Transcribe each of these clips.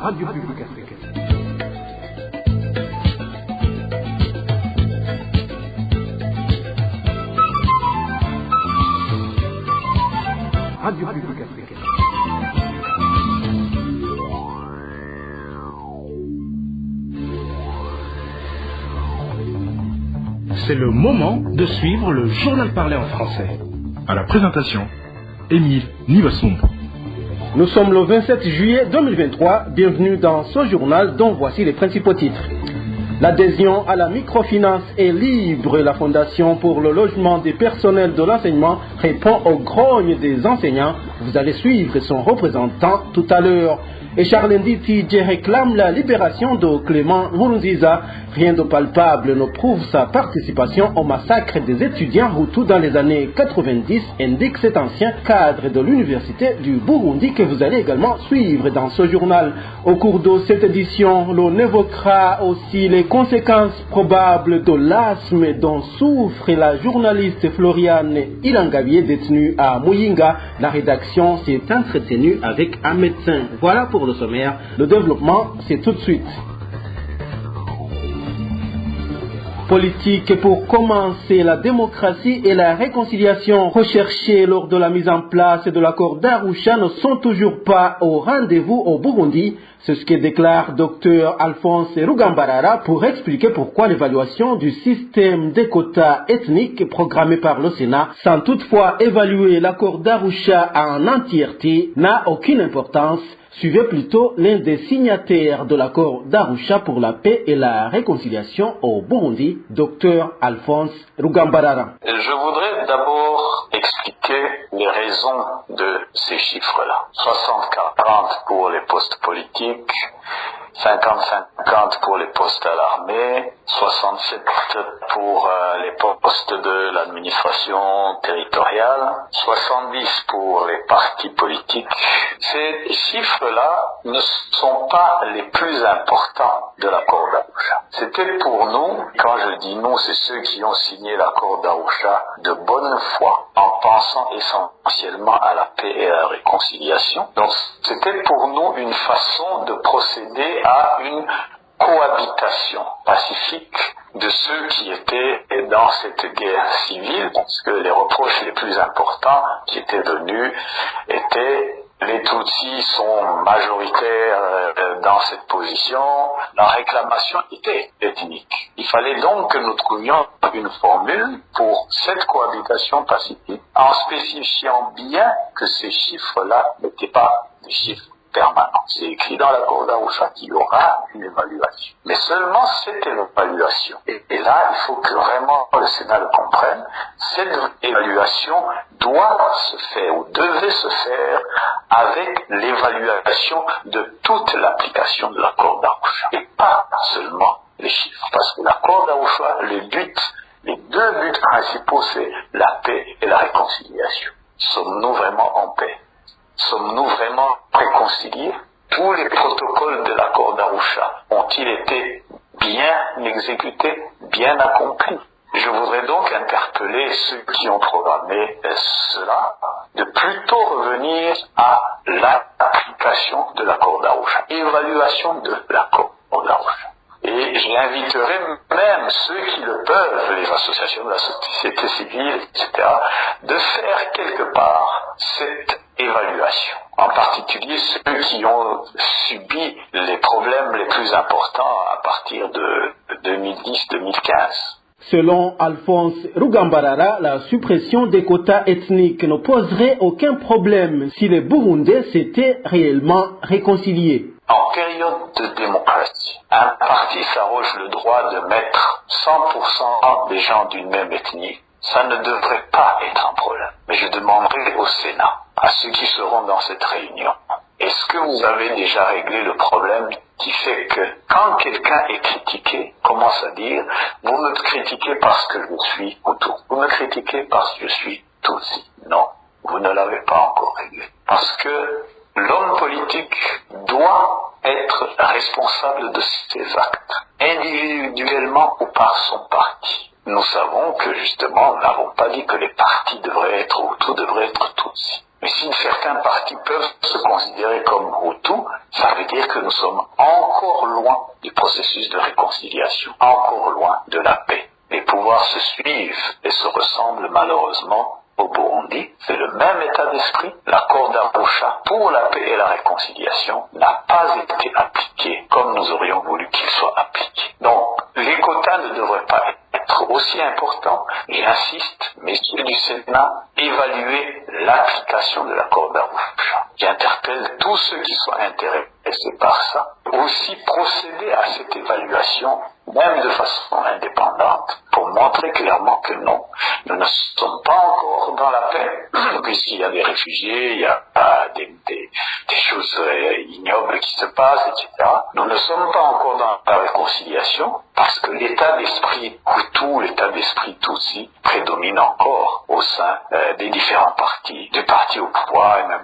Radio Publique Africaine. Radio Publique Africaine. C'est le moment de suivre le journal parlé en français. À la présentation, Émile Nivasumbo. Nous sommes le 27 juillet 2023. Bienvenue dans ce journal dont voici les principaux titres. L'adhésion à la microfinance est libre. La Fondation pour le logement des personnels de l'enseignement répond aux grognes des enseignants. Vous allez suivre son représentant tout à l'heure. Et Charles Nditi réclame la libération de Clément Nkurunziza. Rien de palpable ne prouve sa participation au massacre des étudiants Hutus dans les années 90, indique cet ancien cadre de l'université du Burundi que vous allez également suivre dans ce journal. Au cours de cette édition, l'on évoquera aussi les conséquences probables de l'asthme dont souffre la journaliste Floriane Ilangavier détenue à Muyinga. La rédaction s'est entretenue avec un médecin. Voilà pour le sommaire. Le développement, c'est tout de suite. Politique pour commencer, la démocratie et la réconciliation recherchées lors de la mise en place de l'accord d'Arusha ne sont toujours pas au rendez-vous au Burundi. C'est ce que déclare Dr Alphonse Rugambarara pour expliquer pourquoi l'évaluation du système des quotas ethniques programmé par le Sénat, sans toutefois évaluer l'accord d'Arusha en entièreté, n'a aucune importance. Suivez plutôt l'un des signataires de l'accord d'Arusha pour la paix et la réconciliation au Burundi, Dr Alphonse Rugambarara. Je voudrais d'abord expliquer les raisons de ces chiffres-là. 60-40 pour les postes politiques, 50-50 pour les postes à l'armée, 67 pour les postes de l'administration territoriale, 70 pour les partis politiques. Ces chiffres-là ne sont pas les plus importants de l'accord d'Arusha. C'était pour nous, quand je dis nous, c'est ceux qui ont signé l'accord d'Arusha de bonne foi, en pensant essentiellement à la paix et à la réconciliation. Donc c'était pour nous une façon de procéder à une cohabitation pacifique de ceux qui étaient dans cette guerre civile, parce que les reproches les plus importants qui étaient venus étaient: les Tutsis sont majoritaires dans cette position, la réclamation était ethnique. Il fallait donc que nous trouvions une formule pour cette cohabitation pacifique, en spécifiant bien que ces chiffres-là n'étaient pas des chiffres permanent. C'est écrit dans l'accord d'Arusha qu'il y aura une évaluation. Mais seulement cette évaluation. Et là, il faut que vraiment le Sénat le comprenne. Cette évaluation doit se faire ou devait se faire avec l'évaluation de toute l'application de l'accord d'Arusha. Et pas seulement les chiffres. Parce que l'accord d'Arusha, les deux buts principaux, c'est la paix et la réconciliation. Sommes-nous vraiment en paix? Sommes-nous vraiment réconciliés? Tous les protocoles de l'accord d'Arusha ont-ils été bien exécutés, bien accomplis? Je voudrais donc interpeller ceux qui ont programmé cela de plutôt revenir à l'application de l'accord d'Arusha, évaluation de l'accord d'Arusha. Et j'inviterai même ceux qui le peuvent, les associations de la société civile, etc., de faire quelque part cette évaluation. En particulier ceux qui ont subi les problèmes les plus importants à partir de 2010-2015. Selon Alphonse Rugambarara, la suppression des quotas ethniques ne poserait aucun problème si les Burundais s'étaient réellement réconciliés. En période de démocratie, un parti s'arroge le droit de mettre 100% des gens d'une même ethnie. Ça ne devrait pas être un problème. Mais je demanderai au Sénat, à ceux qui seront dans cette réunion, est-ce que vous avez déjà réglé le problème qui fait que quand quelqu'un est critiqué, commence à dire: vous me critiquez parce que je suis Hutu, vous me critiquez parce que je suis Tutsi. Non, vous ne l'avez pas encore réglé. Parce que l'homme politique doit être responsable de ses actes, individuellement ou par son parti. Nous savons que justement, nous n'avons pas dit que les partis devraient être Hutu, devraient être Tutsi. Mais si certains partis peuvent se considérer comme Hutus, ça veut dire que nous sommes encore loin du processus de réconciliation, encore loin de la paix. Les pouvoirs se suivent et se ressemblent malheureusement au Burundi. C'est le même état d'esprit. L'accord d'Arusha pour la paix et la réconciliation n'a pas été appliqué comme nous aurions voulu qu'il soit appliqué. Donc, les quotas ne devraient pas être aussi importants. J'insiste, messieurs du Sénat, évaluer l'application de l'accord d'Arusha. J'interpelle tous ceux qui sont intéressés par ça. Aussi procéder à cette évaluation, même de façon indépendante, pour montrer clairement que non, nous ne sommes pas encore dans la paix, puisqu'il y a des réfugiés, il y a des choses ignobles qui se passent, etc. Nous ne sommes pas encore dans la réconciliation, parce que l'état d'esprit Hutu, l'état d'esprit Tutsi, prédomine encore au sein des différents partis, du parti au pouvoir et même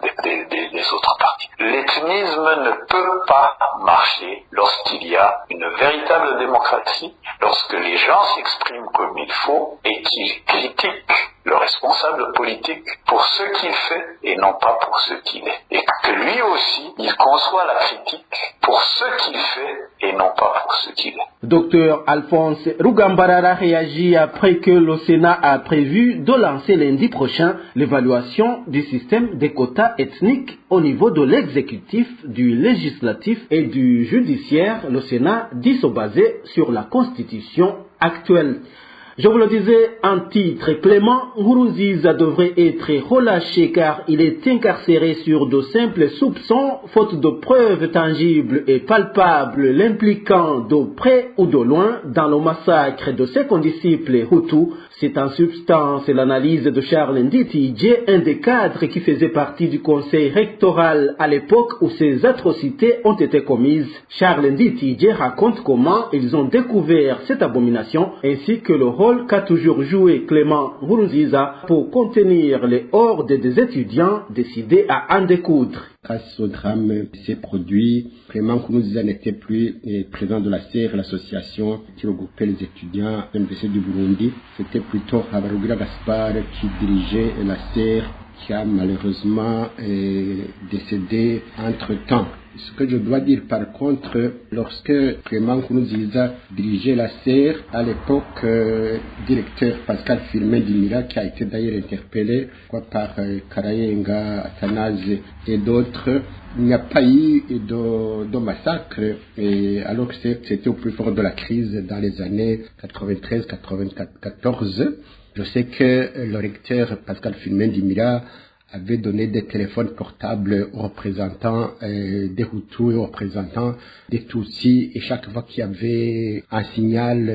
des autres partis. L'ethnisme ne peut pas marcher lorsqu'il y a une véritable démocratie, lorsque les gens s'expriment comme il faut et qu'ils critiquent le responsable politique pour ce qu'il fait et non pas pour ce qu'il est. Et que lui aussi, il conçoit la critique pour ce qu'il fait et non pas pour ce qu'il est. Docteur Alphonse Rugambarara réagit après que le Sénat a prévu de lancer lundi prochain l'évaluation du système des quotas ethniques au niveau de l'exécutif, du législatif et du judiciaire. Le Sénat dit se baser sur la Constitution actuelle. Je vous le disais en titre, Clément Nkurunziza devrait être relâché car il est incarcéré sur de simples soupçons, faute de preuves tangibles et palpables l'impliquant de près ou de loin dans le massacre de ses condisciples Hutus. C'est en substance l'analyse de Charles Nditije, un des cadres qui faisait partie du conseil rectoral à l'époque où ces atrocités ont été commises. Charles Nditije raconte comment ils ont découvert cette abomination ainsi que le rôle qu'a toujours joué Clément Nkurunziza pour contenir les hordes des étudiants décidés à en découdre. Quand ce drame s'est produit, Clément Nkurunziza n'était plus président de la CER, l'association qui regroupait les étudiants de l'Université du Burundi. C'était plutôt Habarugira Gaspard qui dirigeait la CER, qui a malheureusement décédé entre-temps. Ce que je dois dire par contre, lorsque Clément Nkurunziza dirigeait la CER, à l'époque, directeur Pascal Firmin Dimira, qui a été d'ailleurs interpellé par Karayenga, Athanase et d'autres, il n'y a pas eu de massacre, alors que c'était au plus fort de la crise dans les années 93-94. Je sais que le recteur Pascal Firmin Dimira avait donné des téléphones portables aux représentants des Hutus et aux représentants des Tutsis, et chaque fois qu'il y avait un signal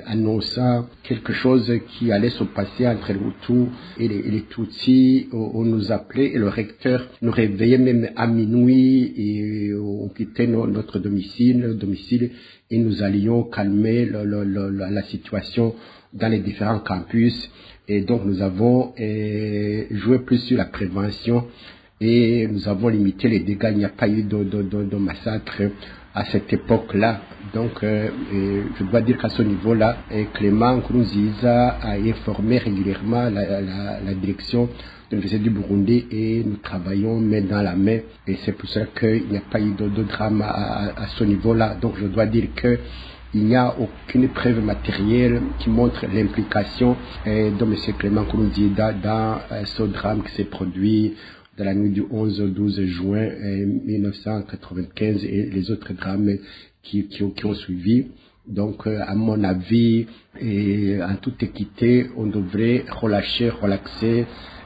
annonçant quelque chose qui allait se passer entre les Hutus et les Tutsis, on nous appelait et le recteur nous réveillait même à minuit et on quittait notre domicile et nous allions calmer la situation dans les différents campus. Et donc nous avons joué plus sur la prévention et nous avons limité les dégâts. Il n'y a pas eu de massacre à cette époque-là. Donc je dois dire qu'à ce niveau-là, Clément Nkurunziza a informé régulièrement la direction de l'Université du Burundi et nous travaillons main dans la main. Et c'est pour cela qu'il n'y a pas eu de drame à ce niveau-là. Donc je dois dire que il n'y a aucune preuve matérielle qui montre l'implication de M. Clément Nkurunziza dans ce drame qui s'est produit dans la nuit du 11 au 12 juin 1995 et les autres drames qui ont suivi. Donc, à mon avis, et en toute équité, on devrait relaxer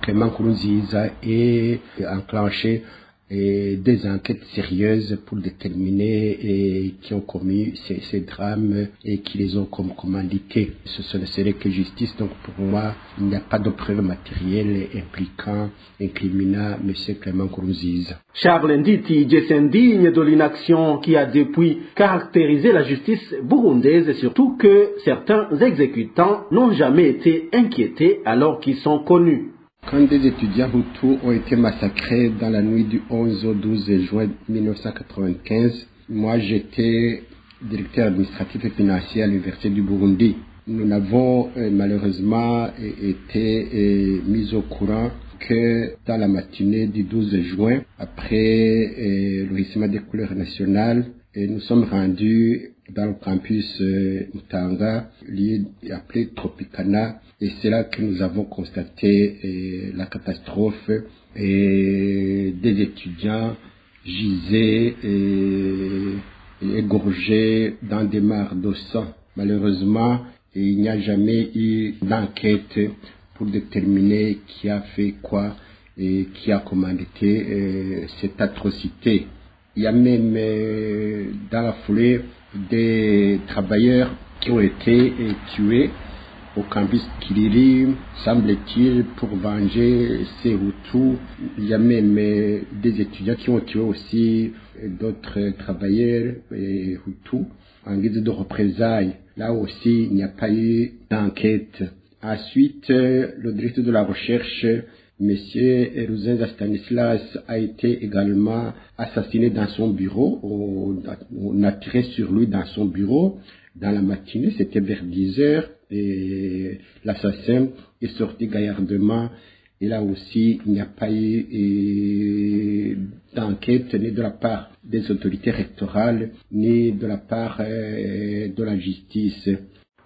Clément Nkurunziza et enclencher des enquêtes sérieuses pour déterminer qui ont commis ces drames et qui les ont commandités. Ce ne serait que justice. Donc pour moi, il n'y a pas de preuves matérielles incriminant M. Clément Nkurunziza. Charles Nditije s'indigne de l'inaction qui a depuis caractérisé la justice burundaise et surtout que certains exécutants n'ont jamais été inquiétés alors qu'ils sont connus. Quand des étudiants Hutus ont été massacrés dans la nuit du 11 au 12 juin 1995, moi j'étais directeur administratif et financier à l'Université du Burundi. Nous n'avons malheureusement été mis au courant que dans la matinée du 12 juin, après le régissement des couleurs nationales, nous sommes rendus dans le campus Mutanga, lieu appelé Tropicana, et c'est là que nous avons constaté la catastrophe et des étudiants gisés et égorgés dans des mares de sang. Malheureusement, il n'y a jamais eu d'enquête pour déterminer qui a fait quoi et qui a commandité cette atrocité. Il y a même dans la foulée des travailleurs qui ont été tués au campus Kiriri, semble-t-il, pour venger ces Hutus. Il y a même des étudiants qui ont tué aussi d'autres travailleurs Hutus en guise de représailles. Là aussi, il n'y a pas eu d'enquête. Ensuite, le directeur de la recherche, Monsieur Ruzenza Stanislas, a été également assassiné dans son bureau. On a tiré sur lui dans son bureau dans la matinée, c'était vers 10 heures, et l'assassin est sorti gaillardement. Et là aussi, il n'y a pas eu d'enquête ni de la part des autorités rectorales, ni de la part de la justice.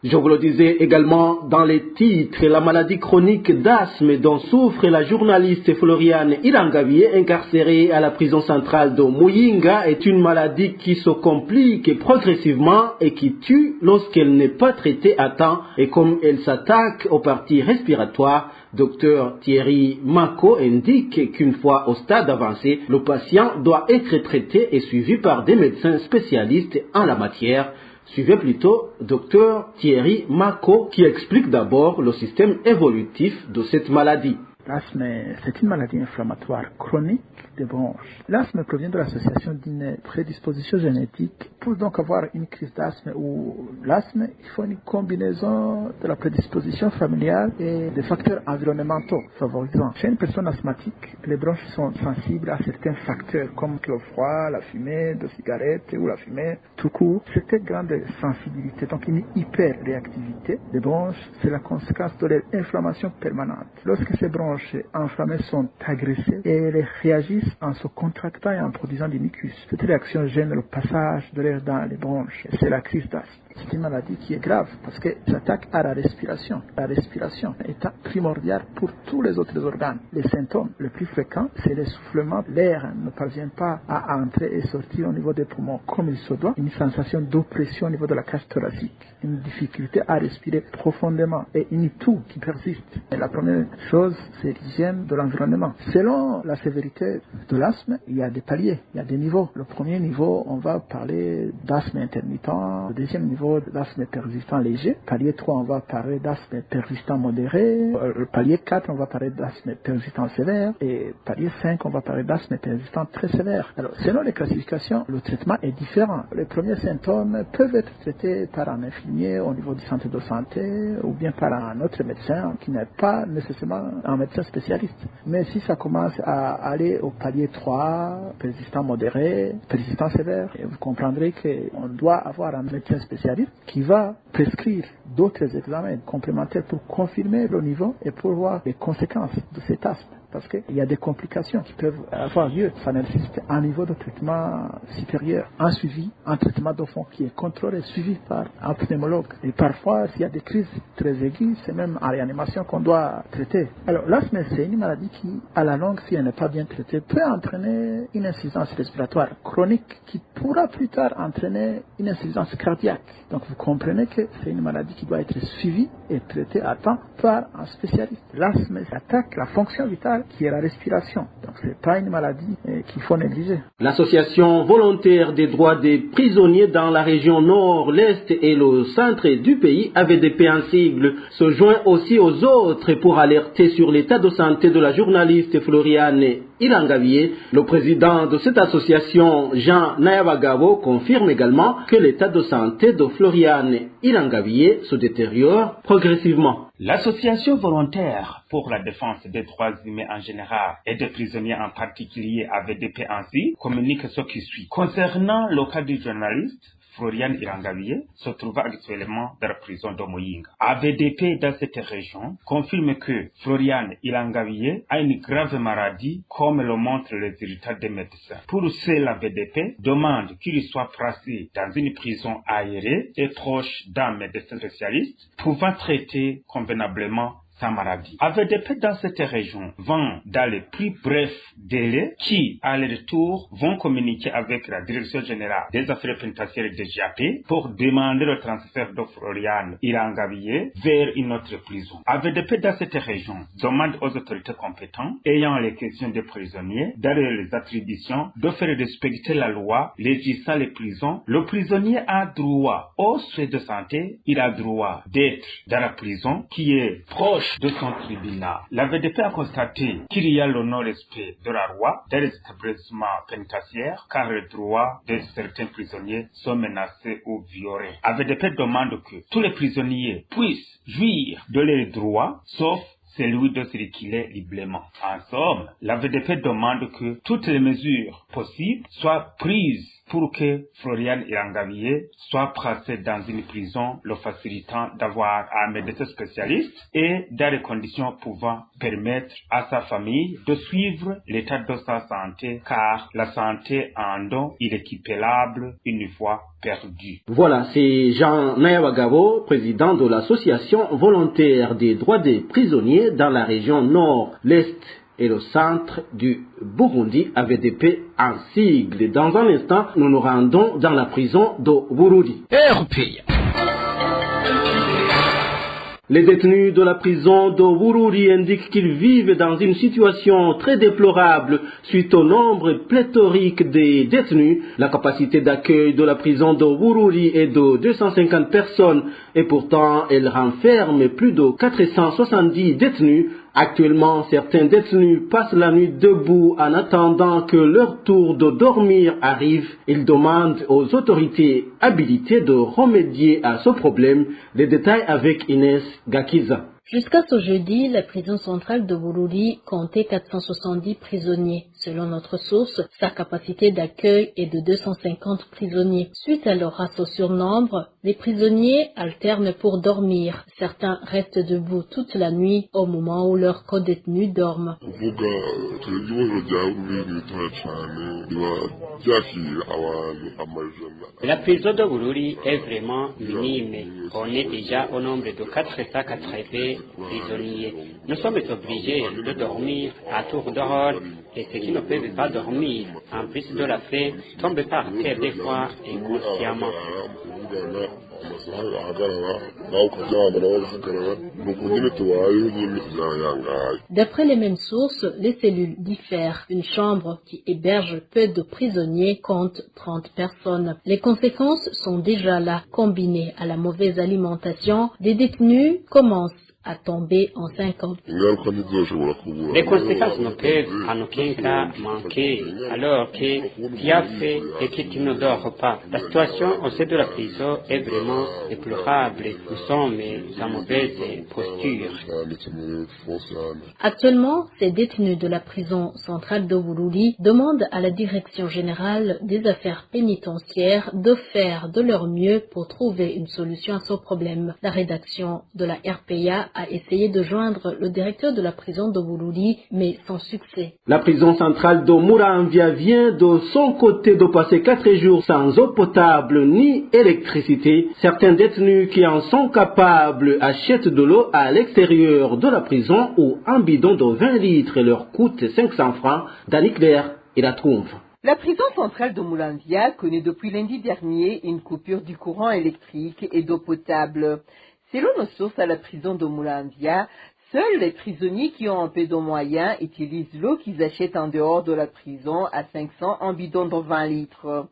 Je vous le disais également dans les titres, la maladie chronique d'asthme dont souffre la journaliste Floriane Irangawie, incarcérée à la prison centrale de Muyinga, est une maladie qui se complique progressivement et qui tue lorsqu'elle n'est pas traitée à temps. Et comme elle s'attaque aux parties respiratoires, Dr Thierry Mako indique qu'une fois au stade avancé, le patient doit être traité et suivi par des médecins spécialistes en la matière. Suivez plutôt Dr Thierry Mako qui explique d'abord le système évolutif de cette maladie. L'asthme, c'est une maladie inflammatoire chronique des bronches. L'asthme provient de l'association d'une prédisposition génétique. Pour donc avoir une crise d'asthme ou l'asthme, il faut une combinaison de la prédisposition familiale et des facteurs environnementaux favorisants. Chez une personne asthmatique, les bronches sont sensibles à certains facteurs comme le froid, la fumée de cigarettes ou la fumée tout court. Cette grande sensibilité, donc une hyperréactivité des bronches, c'est la conséquence de leur inflammation permanente. Lorsque ces bronches enflammées sont agressées et elles réagissent en se contractant et en produisant des mucus. Cette réaction gêne le passage de l'air dans les bronches. C'est la crise d'asthme. C'est une maladie qui est grave parce qu'elle s'attaque à la respiration. La respiration étant primordiale pour tous les autres organes. Les symptômes les plus fréquents, c'est l'essoufflement. L'air ne parvient pas à entrer et sortir au niveau des poumons comme il se doit. Une sensation d'oppression au niveau de la cage thoracique. Une difficulté à respirer profondément et une toux qui persiste. Et la première chose, c'est l'hygiène de l'environnement. Selon la sévérité de l'asthme, il y a des paliers, il y a des niveaux. Le premier niveau, on va parler d'asthme intermittent. Le deuxième niveau, d'asthme persistant léger. Palier 3, on va parler d'asthme persistant modéré. Le palier 4, on va parler d'asthme persistant sévère. Et palier 5, on va parler d'asthme persistant très sévère. Alors, selon les classifications, le traitement est différent. Les premiers symptômes peuvent être traités par un infirmier au niveau du centre de santé ou bien par un autre médecin qui n'est pas nécessairement un médecin spécialiste. Mais si ça commence à aller au palier 3, persistant modéré, persistant sévère, et vous comprendrez qu'on doit avoir un médecin spécialiste qui va prescrire d'autres examens complémentaires pour confirmer le niveau et pour voir les conséquences de cet asthme. Parce qu'il y a des complications qui peuvent avoir lieu. Ça nécessite un niveau de traitement supérieur, un suivi, un traitement de fond qui est contrôlé, suivi par un pneumologue. Et parfois, s'il y a des crises très aiguës, c'est même en réanimation qu'on doit traiter. Alors, l'asthme, c'est une maladie qui, à la longue, si elle n'est pas bien traitée, peut entraîner une insuffisance respiratoire chronique qui pourra plus tard entraîner une insuffisance cardiaque. Donc, vous comprenez que c'est une maladie qui doit être suivie et traitée à temps par un spécialiste. L'asthme attaque la fonction vitale qui est la respiration. Donc, ce n'est pas une maladie qu'il faut négliger. L'association volontaire des droits des prisonniers dans la région nord, l'est et le centre du pays, AVDP en sigle, se joint aussi aux autres pour alerter sur l'état de santé de la journaliste Floriane Irangawie. Le président de cette association, Jean Nayabagabo, confirme également que l'état de santé de Floriane Irangawie se détériore progressivement. L'association volontaire pour la défense des droits humains en général et des prisonniers en particulier AVDP ainsi communique ce qui suit. Concernant le cas du journaliste Florian Irangawiye se trouve actuellement dans la prison de Muyinga. AVDP dans cette région confirme que Florian Irangawiye a une grave maladie comme le montrent les résultats des médecins. Pour cela, AVDP demande qu'il soit placé dans une prison aérée et proche d'un médecin spécialiste pouvant traiter convenablement sa maladie. AVDP dans cette région vont dans les plus brefs délais qui, à leur tour, vont communiquer avec la Direction générale des affaires pénitentiaires de JAP pour demander le transfert de Florian Irangawiye vers une autre prison. AVDP dans cette région demande aux autorités compétentes ayant les questions des prisonniers, dans les attributions, de faire respecter la loi régissant les prisons. Le prisonnier a droit aux soins de santé, il a droit d'être dans la prison qui est proche de son tribunal. La VDP a constaté qu'il y a le non-respect de la loi dans les établissements pénitentiaires car les droits de certains prisonniers sont menacés ou violés. La VDP demande que tous les prisonniers puissent jouir de leurs droits sauf celui de circuler librement. En somme, la VDP demande que toutes les mesures possibles soient prises pour que Florian Irangawiye soit placé dans une prison, le facilitant d'avoir un médecin spécialiste et dans les conditions pouvant permettre à sa famille de suivre l'état de sa santé, car la santé en don irrécupérable une fois perdue. Voilà, c'est Jean Nayabagabo, président de l'association volontaire des droits des prisonniers dans la région nord, l'est et le centre du Burundi, AVDP en sigle. Dans un instant, nous nous rendons dans la prison de Bururi. RPA. Les détenus de la prison de Bururi indiquent qu'ils vivent dans une situation très déplorable suite au nombre pléthorique des détenus. La capacité d'accueil de la prison de Bururi est de 250 personnes et pourtant elle renferme plus de 470 détenus. Actuellement, certains détenus passent la nuit debout en attendant que leur tour de dormir arrive. Ils demandent aux autorités habilitées de remédier à ce problème. Les détails avec Inès Gakiza. Jusqu'à ce jeudi, la prison centrale de Bururi comptait 470 prisonniers. Selon notre source, sa capacité d'accueil est de 250 prisonniers. Suite à leur race surnombre, les prisonniers alternent pour dormir. Certains restent debout toute la nuit au moment où leurs codétenus dorment. La prison de Bururi est vraiment minime. On est déjà au nombre de 480 prisonniers. Nous sommes obligés de dormir à tour de rôle et ceux qui ne peuvent pas dormir, en plus de la faim, tombent par terre des fois inconsciemment. D'après les mêmes sources, les cellules diffèrent. Une chambre qui héberge peu de prisonniers compte 30 personnes. Les conséquences sont déjà là. Combinées à la mauvaise alimentation, les détenus commencent à tomber en 50. Les conséquences ne peuvent en aucun cas manquer, alors que tu as fait et que tu ne dors pas. La situation au sein de la prison est vraiment déplorable. Nous sommes en mauvaise posture. Actuellement, ces détenus de la prison centrale de Bururi demandent à la Direction générale des affaires pénitentiaires de faire de leur mieux pour trouver une solution à ce problème. La rédaction de la RPA a essayé de joindre le directeur de la prison de Bururi, mais sans succès. La prison centrale de Muramvya vient de son côté de passer 4 jours sans eau potable ni électricité. Certains détenus qui en sont capables achètent de l'eau à l'extérieur de la prison où un bidon de 20 litres leur coûte 500 francs. Dani Claire et la Trompe. La prison centrale de Muramvya connaît depuis lundi dernier une coupure du courant électrique et d'eau potable. Selon nos sources à la prison de Muramvya, seuls les prisonniers qui ont un peu de moyens utilisent l'eau qu'ils achètent en dehors de la prison à 500 en bidon de 20 litres.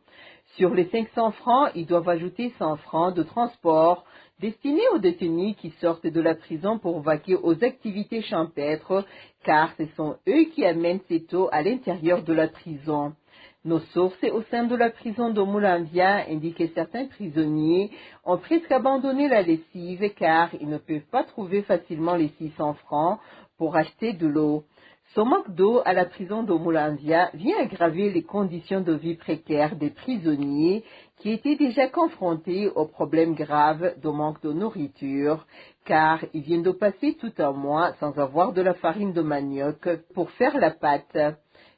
Sur les 500 francs, ils doivent ajouter 100 francs de transport destinés aux détenus qui sortent de la prison pour vaquer aux activités champêtres, car ce sont eux qui amènent cette eau à l'intérieur de la prison. Nos sources au sein de la prison de Muramvya indiquent que certains prisonniers ont presque abandonné la lessive car ils ne peuvent pas trouver facilement les 600 francs pour acheter de l'eau. Ce manque d'eau à la prison de Muramvya vient aggraver les conditions de vie précaires des prisonniers qui étaient déjà confrontés aux problèmes graves de manque de nourriture, car ils viennent de passer tout un mois sans avoir de la farine de manioc pour faire la pâte.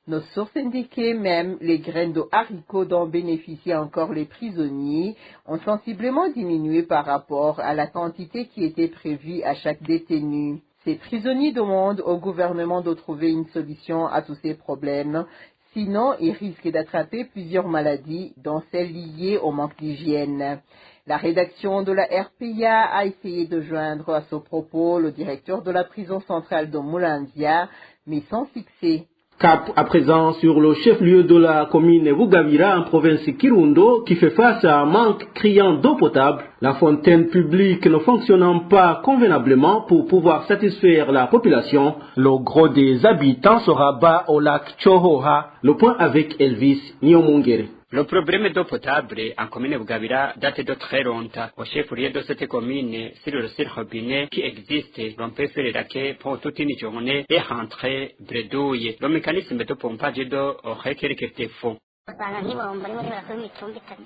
Nos sources indiquaient même les graines de haricots dont bénéficient encore les prisonniers ont sensiblement diminué par rapport à la quantité qui était prévue à chaque détenu. Ces prisonniers demandent au gouvernement de trouver une solution à tous ces problèmes, sinon ils risquent d'attraper plusieurs maladies, dont celles liées au manque d'hygiène. La rédaction de la RPA a essayé de joindre à ce propos le directeur de la prison centrale de Muramvya, mais sans succès. Cap à présent sur le chef-lieu de la commune Bugavira en province Kirundo qui fait face à un manque criant d'eau potable. La fontaine publique ne fonctionnant pas convenablement pour pouvoir satisfaire la population. Le gros des habitants se rabat au lac Chohoha. Le point avec Elvis Nyomongere. Le problème d'eau potable en commune Bugavira date de très longtemps. Au chef-lieu de cette commune, sur le seul robinet qui existe, l'on peut faire laquer pour toute une journée et rentrer bredouille. Le mécanisme de pompage d'eau aurait quelques défauts.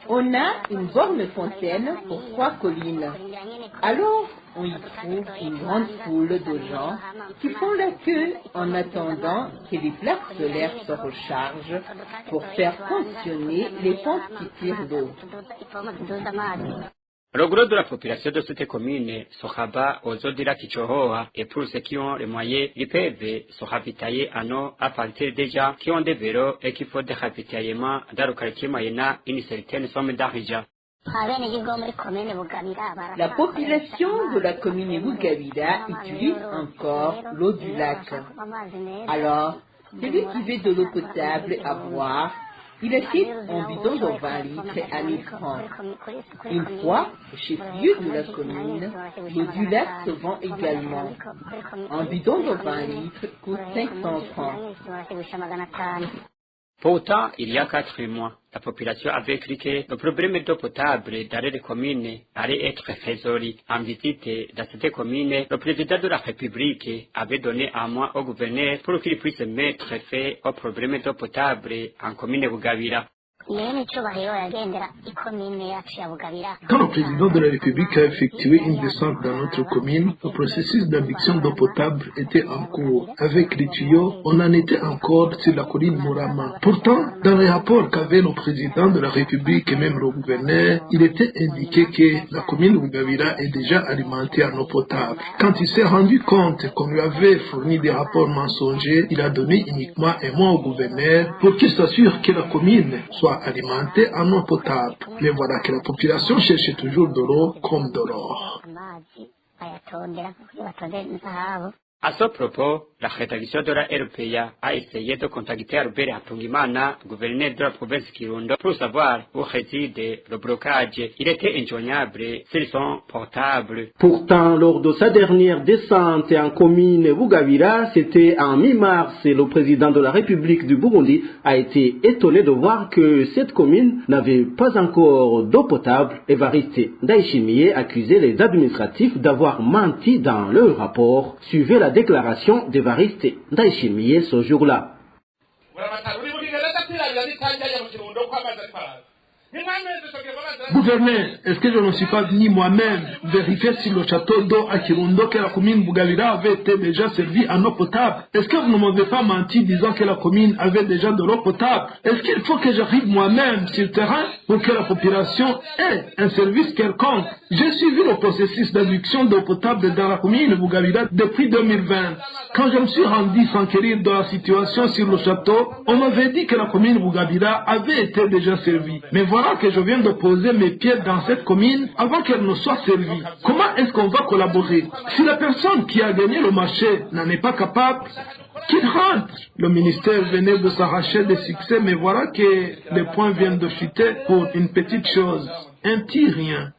On a une borne fontaine pour 3 collines. Alors, on y trouve une grande foule de gens qui font la queue en attendant que les plaques solaires se rechargent pour faire fonctionner les pompes qui tirent l'eau. Le gros de la population de cette commune se rabat aux eaux du lac Chohoa et pour ceux qui ont les moyens, ils peuvent se ravitailler en eau à partir des gens qui ont des vélos et qui font des ravitaillements dans le quartier moyennant une certaine somme d'argent. La population de la commune Bugavira utilise encore l'eau du lac. Alors, celui qui veut de l'eau potable à boire, il achète un bidon de 20 litres à 1000 francs. Une fois au chef-lieu de la commune, l'eau du lac se vend également. Un bidon de 20 litres coûte 500 francs. Pourtant, il y a 4 mois, la population avait cru que le problème d'eau potable dans les communes allait être résolu. En visite dans cette commune, le président de la République avait donné un mois au gouverneur pour qu'il puisse mettre fin au problème d'eau potable en commune Bugavira. Quand le président de la République a effectué une descente dans notre commune, le processus d'adduction d'eau potable était en cours. Avec les tuyaux, on en était encore sur la colline Murama. Pourtant, dans les rapports qu'avait le président de la République et même le gouverneur, il était indiqué que la commune Bugavira est déjà alimentée en eau potable. Quand il s'est rendu compte qu'on lui avait fourni des rapports mensongers, il a donné uniquement un mois au gouverneur pour qu'il s'assure que la commune soit alimentée en eau potable. Mais voilà que la population cherche toujours de l'eau comme de l'or. À ce propos, la rédaction de la RPA a essayé de contacter Albert Hatungimana, gouverneur de la province Kirundo, pour savoir où réside le blocage. Il était injoignable sur son portable. Pourtant, lors de sa dernière descente en commune Bugavira, c'était en mi-mars, et le président de la République du Burundi a été étonné de voir que cette commune n'avait pas encore d'eau potable. Évariste Ndayishimiye accusait les administratifs d'avoir menti dans leur rapport. Suivez la déclaration d'Évariste Ndayishimiye ce jour-là. Gouverneur, est-ce que je ne suis pas venu moi-même vérifier sur le château d'eau à Kirundo que la commune Bugavira avait été déjà servie en eau potable? Est-ce que vous ne m'avez pas menti disant que la commune avait déjà de l'eau potable? Est-ce qu'il faut que j'arrive moi-même sur le terrain pour que la population ait un service quelconque? J'ai suivi le processus d'adduction d'eau potable dans la commune Bugavira depuis 2020. Quand je me suis rendu s'enquérir de la situation sur le château, on m'avait dit que la commune Bugavira avait été déjà servie. Mais voilà que je viens de poser mes pieds dans cette commune avant qu'elle ne soit servie. Comment est-ce qu'on va collaborer? Si la personne qui a gagné le marché n'en est pas capable, qu'il rentre. Le ministère venait de s'arracher des succès, mais voilà que les points viennent de chuter pour une petite chose. Un petit rien.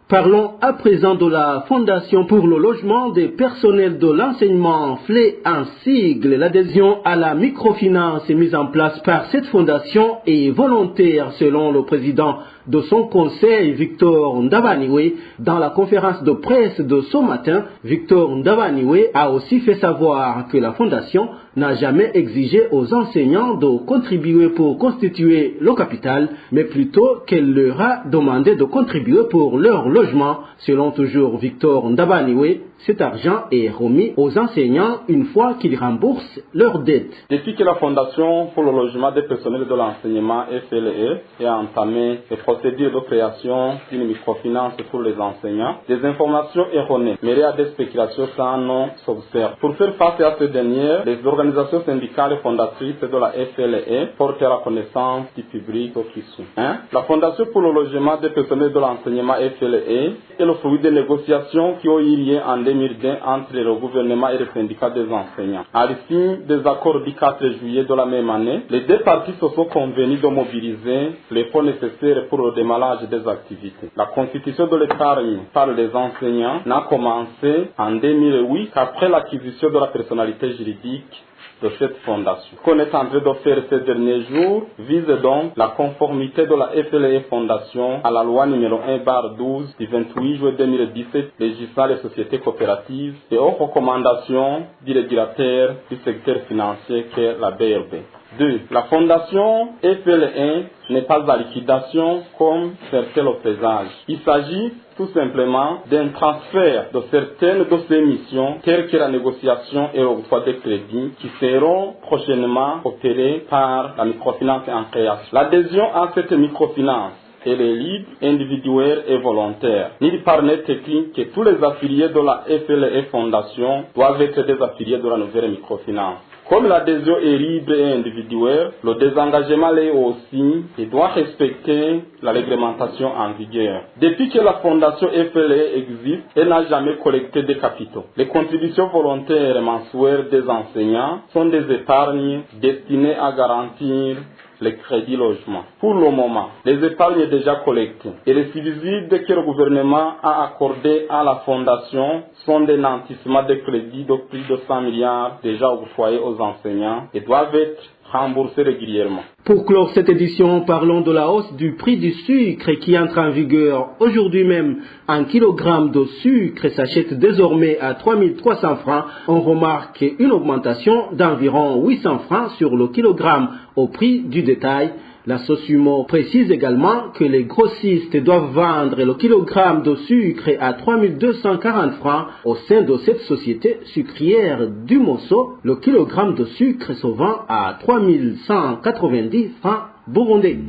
Parlons à présent de la Fondation pour le logement des personnels de l'enseignement, FLE en sigle. L'adhésion à la microfinance mise en place par cette fondation est volontaire selon le président de son conseil, Victor Ndabaniwe. Dans la conférence de presse de ce matin, Victor Ndabaniwe a aussi fait savoir que la Fondation n'a jamais exigé aux enseignants de contribuer pour constituer le capital, mais plutôt qu'elle leur a demandé de contribuer pour leur logement. Selon toujours Victor Ndabaniwe, cet argent est remis aux enseignants une fois qu'ils remboursent leurs dettes. Depuis que la Fondation pour le logement des personnels de l'enseignement FLE a entamé les procédures de création d'une microfinance pour les enseignants, des informations erronées mêlées à des spéculations sans nom s'observent. Pour faire face à ces dernières, les organisations syndicales fondatrices de la FLE portent à la connaissance du public officieux. La Fondation pour le logement des personnels de l'enseignement FLE est le fruit des négociations qui ont eu lieu en 2020 entre le gouvernement et les syndicats des enseignants. À l'issue des accords du 4 juillet de la même année, les deux parties se sont convenus de mobiliser les fonds nécessaires pour le démarrage des activités. La constitution de l'épargne par les enseignants n'a commencé en 2008 qu'après l'acquisition de la personnalité juridique de cette fondation. Ce qu'on est en train de faire ces derniers jours vise donc la conformité de la FLE Fondation à la loi numéro 1/12 du 28 juillet 2017 régissant les sociétés coopératives et aux recommandations du régulateur du secteur financier qu'est la BRB. 2. La fondation FLE n'est pas à liquidation comme certains le présagent. Il s'agit tout simplement d'un transfert de certaines de ses missions, telles que la négociation et l'octroi des crédits, qui seront prochainement opérées par la microfinance en création. L'adhésion à cette microfinance, elle est libre, individuelle et volontaire. Il paraît écrit que tous les affiliés de la FLE Fondation doivent être des affiliés de la nouvelle microfinance. Comme l'adhésion est libre et individuelle, le désengagement l'est aussi et doit respecter la réglementation en vigueur. Depuis que la fondation FLE existe, elle n'a jamais collecté de capitaux. Les contributions volontaires mensuelles des enseignants sont des épargnes destinées à garantir les crédits logements. Pour le moment, les épargnes déjà collectées et les subsides que le gouvernement a accordés à la fondation sont des nantissements de crédits de plus de 100 milliards déjà octroyés aux enseignants et doivent être remboursés régulièrement. Pour clore cette édition, parlons de la hausse du prix du sucre qui entre en vigueur aujourd'hui même. Un kilogramme de sucre s'achète désormais à 3300 francs. On remarque une augmentation d'environ 800 francs sur le kilogramme au prix du détail. La Sosumo précise également que les grossistes doivent vendre le kilogramme de sucre à 3240 francs. Au sein de cette société sucrière du Mosso, le kilogramme de sucre se vend à 3190 francs burundais.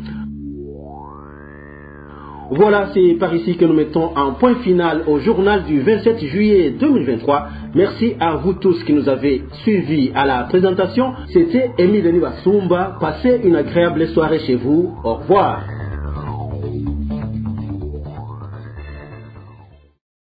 Voilà, c'est par ici que nous mettons un point final au journal du 27 juillet 2023. Merci à vous tous qui nous avez suivis à la présentation. C'était Émile Nibasumba. Passez une agréable soirée chez vous. Au revoir.